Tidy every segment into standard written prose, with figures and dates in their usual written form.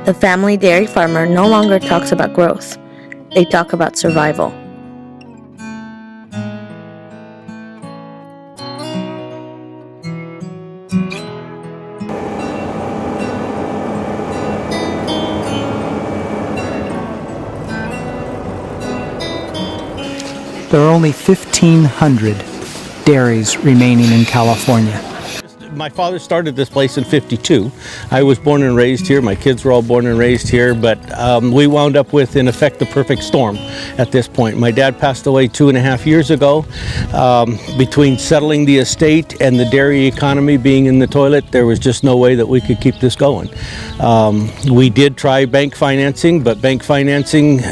The family dairy farmer no longer talks about growth. They talk about survival. There are only 1,500 dairies remaining in California. My father started this place in '52. I was born and raised here. My kids were all born and raised here, but we wound up with, in effect, the perfect storm at this point. My dad passed away 2.5 years ago. Between settling the estate and the dairy economy being in the toilet, there was just no way that we could keep this going. We did try bank financing, but bank financing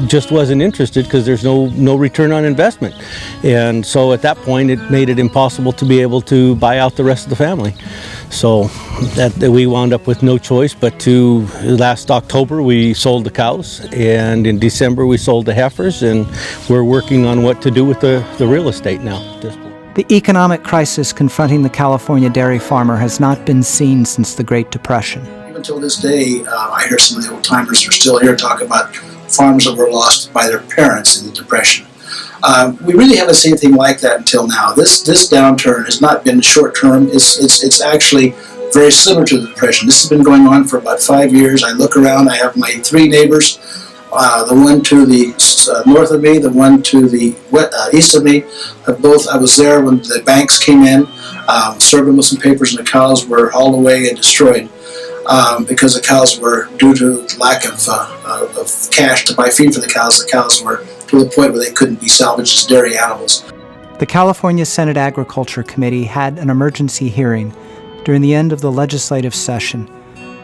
just wasn't interested because there's no return on investment. And so at that point, it made it impossible to be able to buy out the rest of the family. So that we wound up with no choice but to, last October we sold the cows, and in December we sold the heifers, and we're working on what to do with the real estate now at this point. The economic crisis confronting the California dairy farmer has not been seen since the Great Depression. Even until this day, I hear some of the old timers who are still here talk about farms that were lost by their parents in the Depression. We really haven't seen anything like that until now. This downturn has not been short term. It's actually very similar to the Depression. This has been going on for about 5 years. I look around, I have my 3 neighbors, the one to the north of me, the one to the east of me. I was there when the banks came in, served them with some papers, and the cows were hauled away and destroyed because the cows were, due to lack of cash to buy feed for the cows were to the point where they couldn't be salvaged as dairy animals. The California Senate Agriculture Committee had an emergency hearing during the end of the legislative session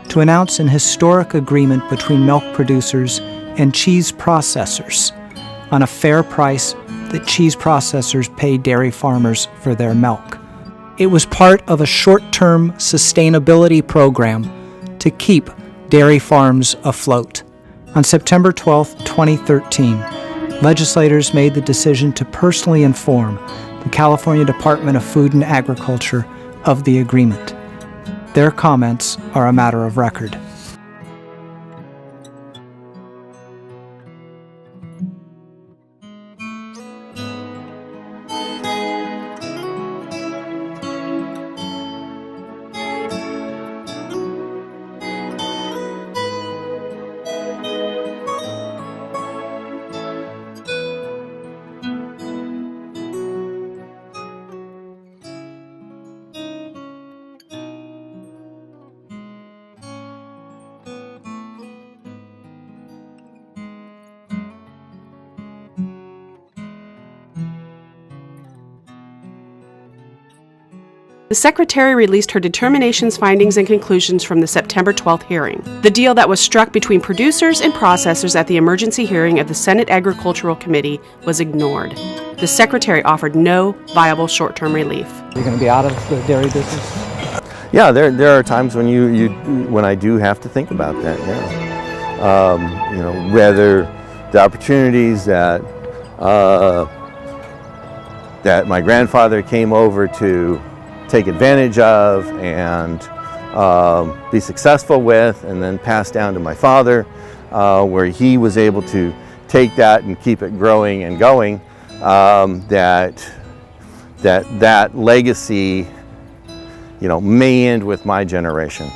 to announce an historic agreement between milk producers and cheese processors on a fair price that cheese processors pay dairy farmers for their milk. It was part of a short-term sustainability program to keep dairy farms afloat. On September 12, 2013, legislators made the decision to personally inform the California Department of Food and Agriculture of the agreement. Their comments are a matter of record. The Secretary released her determinations, findings, and conclusions from the September 12th hearing. The deal that was struck between producers and processors at the emergency hearing of the Senate Agricultural Committee was ignored. The Secretary offered no viable short-term relief. You're going to be out of the dairy business? Yeah, there are times when when I do have to think about that. Yeah, whether the opportunities that my grandfather came over to take advantage of and be successful with, and then pass down to my father, where he was able to take that and keep it growing and going. That legacy, may end with my generation.